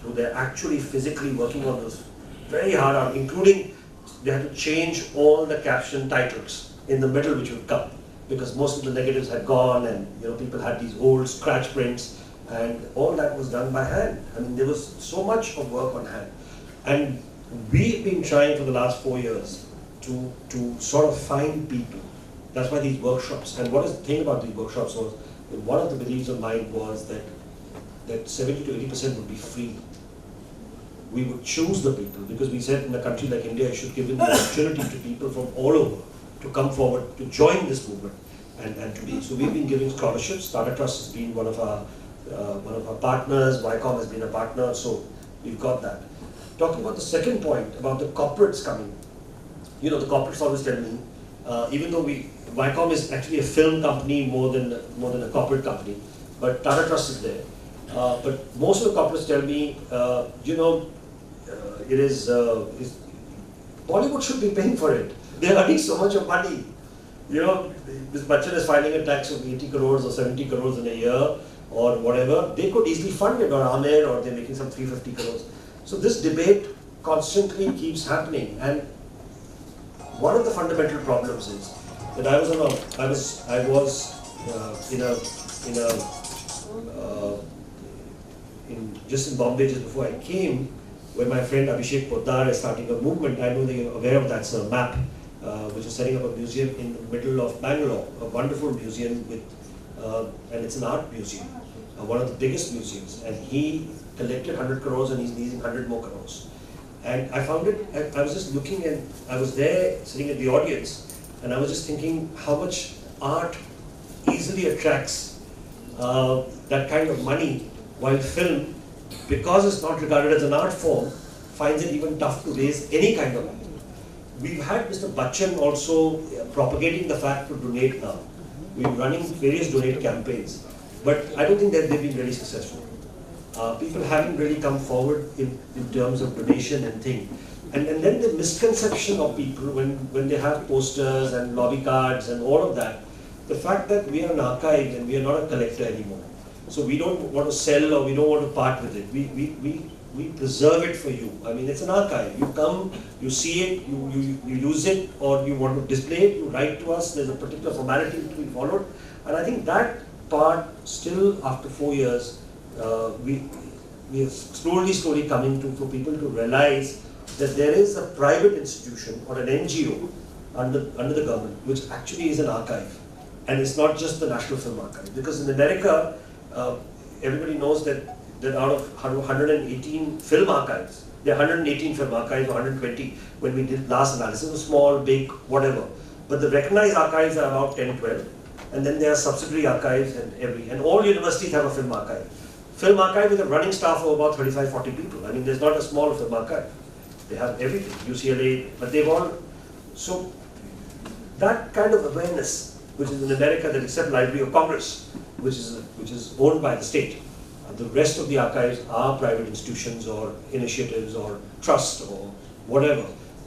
who they're actually physically working on this very hard, including they had to change all the caption titles in the middle which would come, because most of the negatives had gone, and people had these old scratch prints, and all that was done by hand. I mean, there was so much of work on hand, and we've been trying for the last 4 years to sort of find people. That's why these workshops. And what is the thing about these workshops was, one of the beliefs of mine was that 70 to 80% would be free. We would choose the people, because we said in a country like India, you should give the opportunity to people from all over to come forward to join this movement and to be. So we've been giving scholarships. Tata Trust has been one of our partners. Viacom has been a partner. So we've got that. Talking about the second point about the corporates coming, the corporates always tell me, even though Viacom is actually a film company more than a corporate company, but Tata Trust is there. But most of the corporates tell me, Bollywood should be paying for it. They're earning so much of money. This Bachchan is filing a tax of 80 crores or 70 crores in a year or whatever. They could easily fund it, or Amer, or they're making some 350 crores. So this debate constantly keeps happening. And one of the fundamental problems is that I was just in Bombay just before I came, where my friend Abhishek Poddar is starting a movement. I know that you're aware of that, sir, MAP, which is setting up a museum in the middle of Bangalore, a wonderful museum with, and it's an art museum, one of the biggest museums. And he collected 100 crores and he's needing 100 more crores. And I found it, I was just looking, and I was there sitting in the audience, and I was just thinking how much art easily attracts that kind of money, while film, because it's not regarded as an art form, finds it even tough to raise any kind of money. We've had Mr. Bachchan also propagating the fact to donate now. We're running various donate campaigns, but I don't think that they've been really successful. People haven't really come forward in terms of donation and thing. And then the misconception of people when they have posters and lobby cards and all of that, the fact that we are an archive and we are not a collector anymore. So we don't want to sell, or we don't want to part with it. We preserve it for you. I mean, it's an archive. You come, you see it, you use it, or you want to display it, you write to us. There's a particular formality to be followed. And I think that part still, after 4 years, we are slowly coming for people to realize that there is a private institution or an NGO under the government, which actually is an archive. And it's not just the National Film Archive. Because in America, everybody knows that out of 118 film archives, there are 118 film archives, or 120 when we did last analysis, small, big, whatever. But the recognized archives are about 10, 12. And then there are subsidiary archives, and all universities have a film archive. Film archive with a running staff of about 35, 40 people. I mean, there's not a small film archive. They have everything, UCLA, but they've all, so that kind of awareness, which is in America, that except Library of Congress, which is owned by the state. The rest of the archives are private institutions or initiatives or trust or whatever.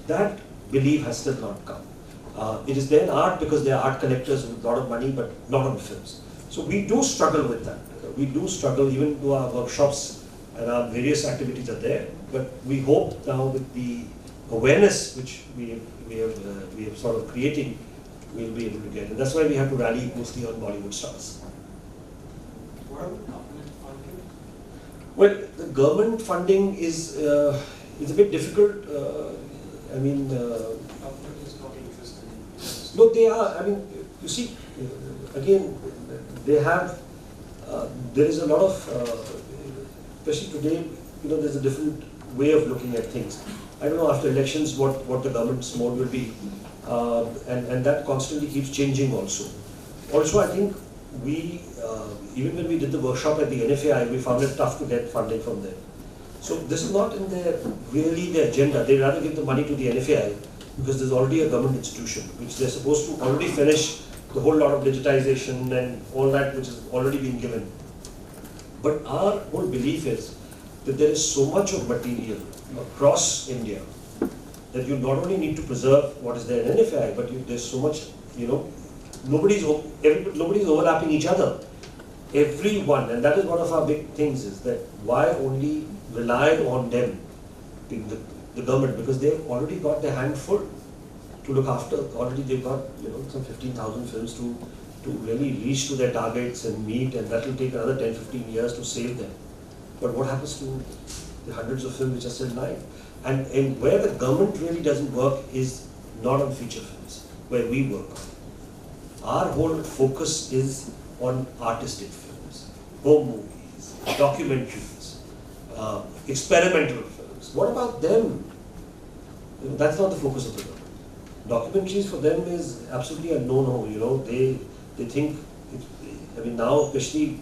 That belief has still not come. It is there in art because they are art collectors with a lot of money, but not on films. So we do struggle with that. We do struggle, even though our workshops and our various activities are there. But we hope now with the awareness which we have sort of creating, we'll be able to get. And that's why we have to rally mostly on Bollywood stars. What about government funding? Well, the government funding is a bit difficult. Government is not interested in this. No, they are. I mean, you see, again, they have. There is a lot of, especially today. There's a different way of looking at things. I don't know after elections what the government's mode will be, and that constantly keeps changing also. Also, I think we, even when we did the workshop at the NFAI, we found it tough to get funding from them. So this is not in their agenda. They rather give the money to the NFAI because there's already a government institution which they're supposed to already finish the whole lot of digitization and all that which has already been given. But our whole belief is that there is so much of material across India that you not only need to preserve what is there in NFI, but there's so much, nobody's overlapping each other. Everyone, and that is one of our big things, is that why only rely on them, the government, because they've already got their hand full to look after. Already they've got some 15,000 films to really reach to their targets and meet, and that will take another 10-15 years to save them. But what happens to the hundreds of films which are still live? And where the government really doesn't work is not on feature films, where we work on. Our whole focus is on artistic films, home movies, documentaries, experimental films. What about them? That's not the focus of the government. Documentaries for them is absolutely a no-no. They think, now especially,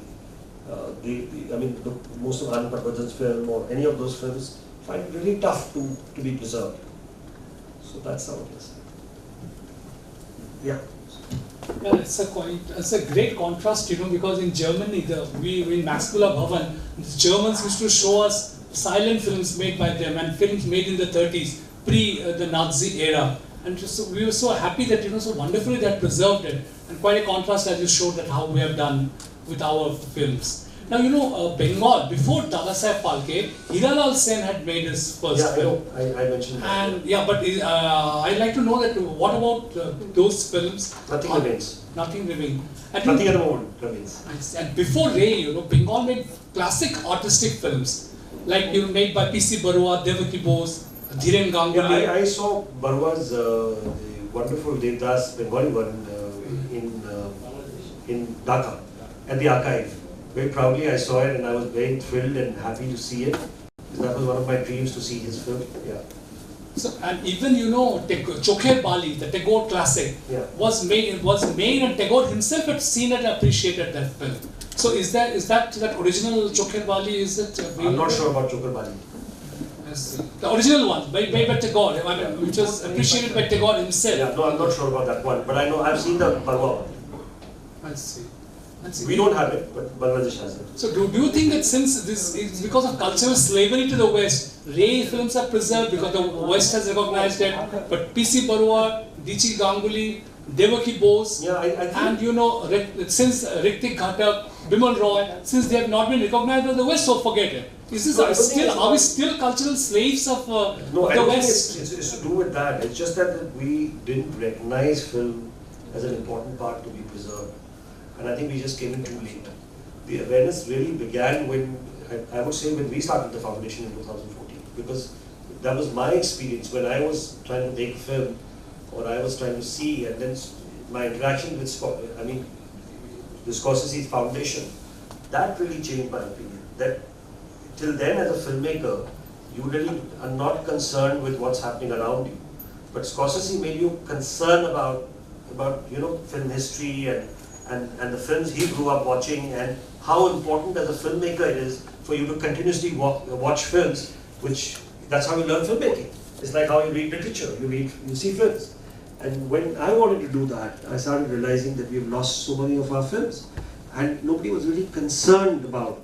most of Anand Patwardhan's film or any of those films find it really tough to be preserved. So that's how it is. Yeah. Yeah, it's a great contrast, because in Germany, in Max Müller Bhavan, the Germans used to show us silent films made by them and films made in the 30s, pre the Nazi era. And we were so happy that, so wonderfully that preserved it. And quite a contrast as you showed that how we have done with our films. Now, Bengal, before Dadasaheb Phalke, Hiralal Sen had made his first film. I mentioned that. And but I'd like to know that what about those films? Nothing remains. Nothing remains. Nothing at the moment remains. And before Ray, Bengal made classic artistic films, like made by P.C. Barua, Devaki Bose, Dhiren Ganguly. Yeah, I saw Barua's wonderful Devdas Bengali one in Dhaka at the archive. Very proudly I saw it, and I was very thrilled and happy to see it. Because that was one of my dreams, to see his film. Yeah. So, and even Chokher Bali, the Tagore classic, was made, and Tagore himself had seen it and appreciated that film. So is that original Chokher Bali? Is it? I'm not sure about Chokher Bali. The original one by Tagore, which was appreciated by Tagore himself. Yeah, no, I'm not sure about that one, but I know I've seen the Barua one. I see. We don't have it, but Bangladesh has it. So do you think that since this is because of cultural slavery to the West, Ray films are preserved because the West has recognized it, but P.C. Barua, D.C. Ganguly, Devaki Bose, and since Ritik Ghatak, Bimal Roy, since they have not been recognized by the West, so forget it. Are we still cultural slaves of no, the I don't West? think it's to do with that. It's just that we didn't recognize film as an important part to be preserved. And I think we just came in too late. The awareness really began when, I would say, when we started the foundation in 2014. Because that was my experience when I was trying to make a film, or I was trying to see, and then my interaction with the Scorsese Foundation, that really changed my opinion. That till then, as a filmmaker, you really are not concerned with what's happening around you. But Scorsese made you concerned about film history and the films he grew up watching, and how important as a filmmaker it is for you to continuously watch films, that's how you learn filmmaking. It's like how you read literature, you see films. And when I wanted to do that, I started realizing that we've lost so many of our films, and nobody was really concerned about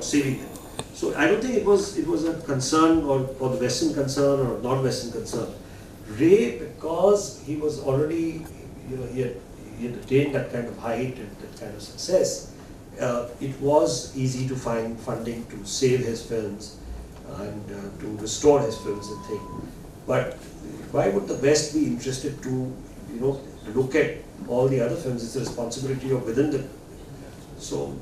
saving them. So I don't think it was a concern or the Western concern or non-Western concern. Ray, because he was already, he had attained that kind of height and that kind of success, it was easy to find funding to save his films and to restore his films and things. But why would the West be interested to, look at all the other films? It's a responsibility of within the. So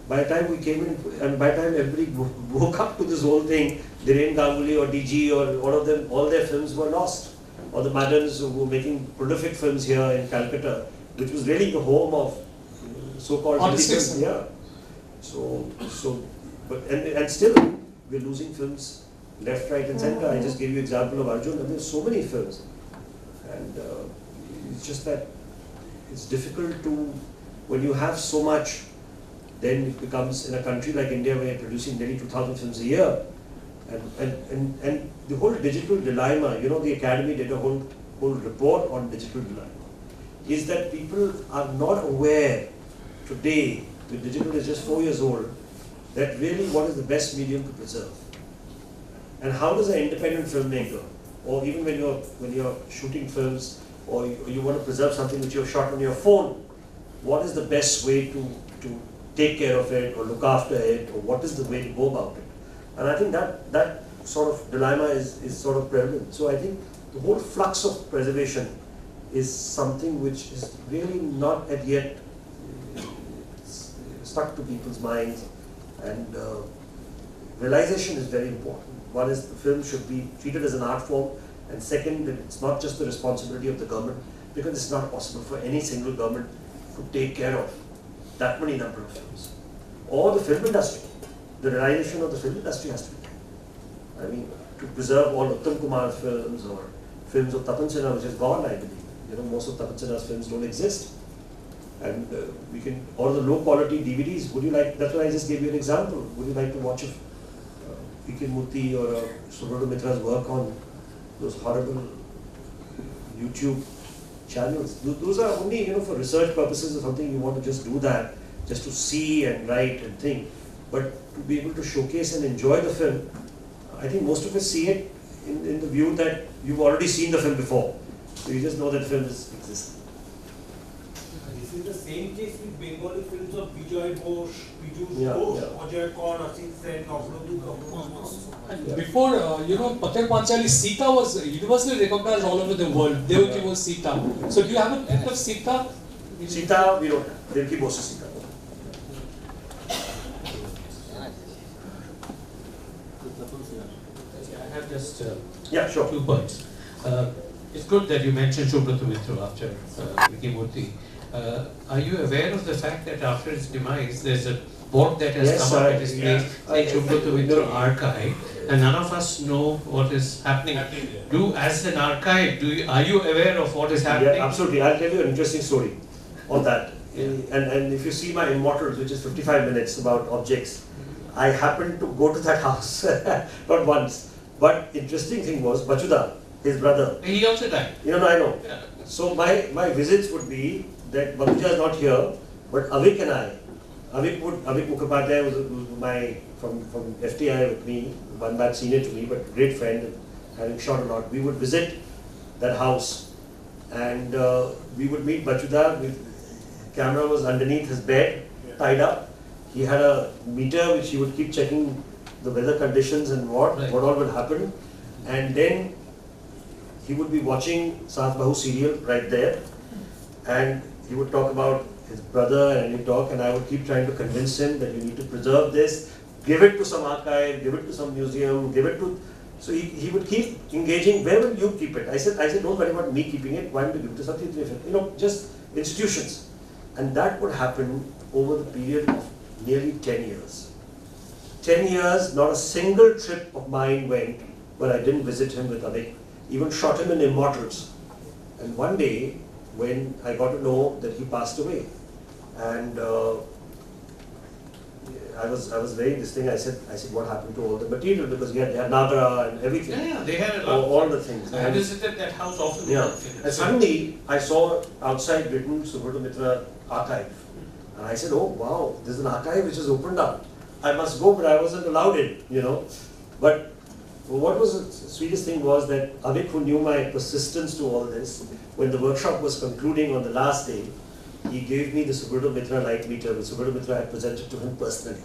by the time we came in, and by the time everybody woke up to this whole thing, Dhiren Ganguly or DG or all of them, all their films were lost. Or the Maddens who were making prolific films here in Calcutta, which was really the home of so-called films. Yeah. But still we're losing films left, right, and center. I just gave you example of Arjun, and there's so many films, and it's just that it's difficult to, when you have so much, then it becomes, in a country like India where you're producing nearly 2,000 films a year, and the whole digital dilemma. The Academy did a whole report on digital dilemma. Is that people are not aware today, the digital is just 4 years old, that really what is the best medium to preserve. And how does an independent filmmaker, or even when you're shooting films, or you want to preserve something which you've shot on your phone, what is the best way to take care of it, or look after it, or what is the way to go about it? And I think that sort of dilemma is sort of prevalent. So I think the whole flux of preservation is something which is really not as yet stuck to people's minds, and realization is very important. One is the film should be treated as an art form, and second, that it's not just the responsibility of the government, because it's not possible for any single government to take care of that many number of films. Or the film industry. The realization of the film industry has to be there. I mean, to preserve all Uttam Kumar's films or films of Tapan Sinha, which is gone, I believe. You know, most of Tapan Sinha's films don't exist. And we can, or the low quality DVDs, would you like, that's why I just gave you an example. Would you like to watch a P.K. Murthy or Subroto Mitra's work on those horrible YouTube channels? Those are only, you know, for research purposes or something. You want to just do that, just to see and write and think. But to be able to showcase and enjoy the film, I think most of us see it in the view that you've already seen the film before. So you just know that the film exists. This is the same case with Bengali films of Bijoy Ghosh, Piyush Yeah, Ghosh, yeah. Ajay Kaur, Asit Sen, Avrodhu Kapoor. And Yeah. before, Patel Panchali, Sita was universally recognized all over the world. Devaki was Sita. So do you have a bit of Sita? Sita, we don't have. Devaki Bose is Sita. I have just Yeah, sure. 2 points. It's good that you mentioned Shubhrata Mitra after P.K. Murthy. Are you aware of the fact that after his demise, there's a board that has Yes, come up I- at his yeah. place, saying Shubhrata Mitra archive, and none of us know what is happening. As an archive, are you aware of what is happening? Yeah, absolutely. I'll tell you an interesting story on that. And if you see my Immortals, which is 55 minutes about objects, I happened to go to that house, not once. But interesting thing was, Bachuda, his brother, He also died. I know. Yeah. So my visits would be that Bachuda is not here, but Avik and I, Avik Mukhopadhyay was my, from FTI with me, one batch senior to me, but great friend, having shot a lot. We would visit that house, and we would meet Bachuda. Camera was underneath his bed, tied up. He had a meter which he would keep checking the weather conditions and what all would happen. And then he would be watching Saath Bahu serial right there, and he would talk about his brother, and he'd talk, and I would keep trying to convince him that you need to preserve this, give it to some archive, give it to some museum, give it to... So he would keep engaging, where will you keep it? I said, don't worry about me keeping it, why don't you give it to something, just institutions. And that would happen over the period of nearly 10 years. 10 years, not a single trip of mine went where I didn't visit him with Avik. Even shot him in Immortals. And one day, when I got to know that he passed away, and I was very I said, what happened to all the material? Because they had Nagara and everything. Yeah, they had a lot. All the things. I visited that house often. Yeah. And suddenly, I saw outside written Subroto Mitra archive. And I said, oh wow, there's an archive which is opened up. I must go, but I wasn't allowed in, But what was the sweetest thing was that Avik, who knew my persistence to all this, when the workshop was concluding on the last day, he gave me the Subroto Mitra light meter, which Subroto Mitra had presented to him personally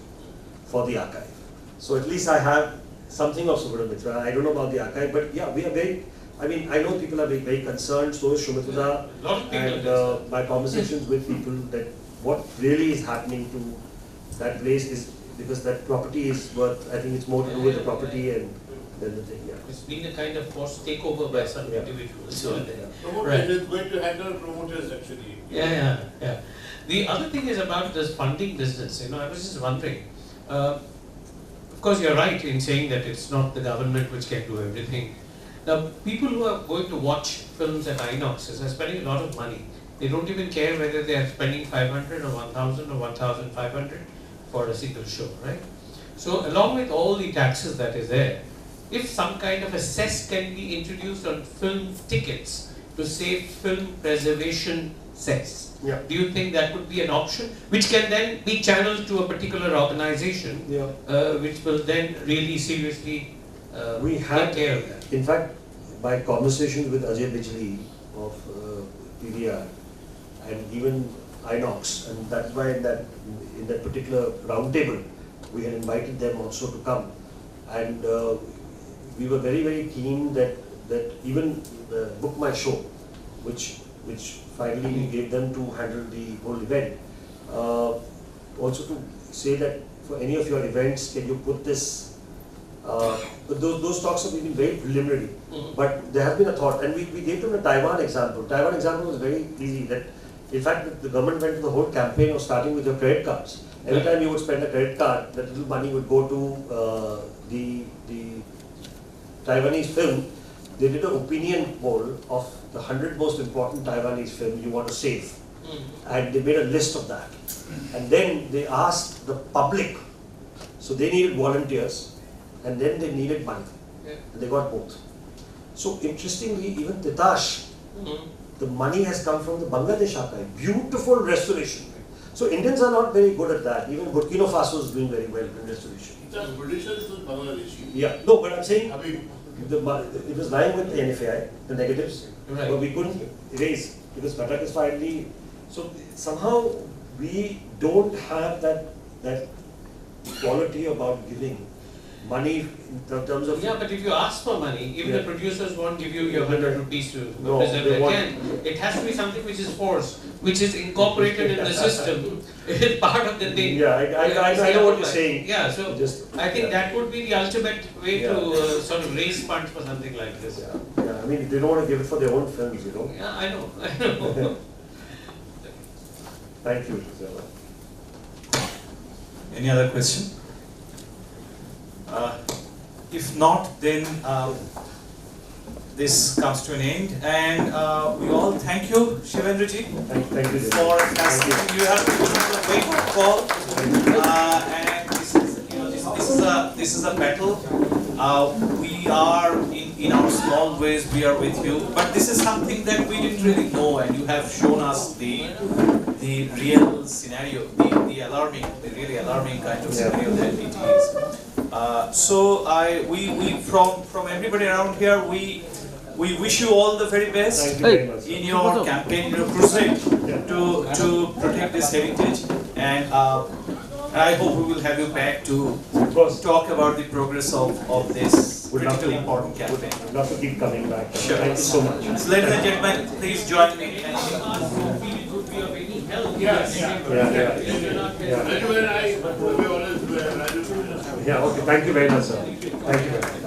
for the archive. So at least I have something of Subroto Mitra. I don't know about the archive, but yeah, we are very, I know people are very concerned, so is Shumatula, and my conversations with people that what really is happening to that place is, because that property is worth, I think it's more to do with the property and then the thing, yeah. It's been a kind of forced takeover by some Yeah. individuals. So, Promoters is going to handle promoters actually. Yeah. The other thing is about this funding business. I was just wondering. Of course, you're right in saying that it's not the government which can do everything. Now, people who are going to watch films at Inoxes are spending a lot of money. They don't even care whether they are spending 500 or 1,000 or 1,500 for a single show, right? So, along with all the taxes that is there, if some kind of a cess can be introduced on film tickets to say film preservation cess, Yeah. do you think that would be an option, which can then be channeled to a particular organization, Yeah. which will then really seriously We take had, care of that? in fact, by conversations with Ajay Bijli of PVR and even Inox, and that's why in that particular roundtable, we had invited them also to come. And we were very, very keen that even Book My Show, which finally gave them to handle the whole event, also to say that for any of your events, can you put this, but those talks have been very preliminary, but there has been a thought, and we gave them a Taiwan example. Taiwan example was very easy, that in fact the government went to the whole campaign of starting with your credit cards. Every time you would spend a credit card, that little money would go to the Taiwanese film. They did an opinion poll of the 100 most important Taiwanese film you want to save. And they made a list of that. And then they asked the public, so they needed volunteers, and then they needed money. And they got both. So interestingly, even Titash, the money has come from the Bangladesh archive. Beautiful restoration. So Indians are not very good at that. Even Burkina Faso is doing very well in restoration. Just producers with Bangladeshi. Yeah, no, but I'm saying I mean, it was lying with the NFAI, the negatives, Right. but we couldn't erase because Batak is finally. So somehow we don't have that quality about giving money in terms of. Yeah, but if you ask for money, even the producers won't give you your 100 rupees to No, present they their want- can. It has to be something which is forced, which is incorporated in the system. It's part of the thing. Yeah, I know what you're saying. Yeah, so I think that would be the ultimate way to sort of raise funds for something like this. Yeah, I mean they don't want to give it for their own films, you know. Yeah, I know. Thank you, Zella. Any other question? If not, then this comes to an end, and we all thank you, Shivendra ji, Thank you, for Zella. fascinating. You have a great call, and this is a battle. We are in our small ways. We are with you, but this is something that we didn't really know, and you have shown us the real scenario, the really alarming kind of scenario that it is. So we from everybody around here, we wish you all the very best Thank you very much. in your campaign, in your crusade to protect this heritage, and I hope we will have you back to talk about the progress of this critically important campaign. I'd love to keep coming back. Sure. Thank you so much. So ladies and gentlemen, please join me. yes. Yeah. Raju and I will be honest, Raju. Yeah, okay, thank you very much, sir. Thank you very much.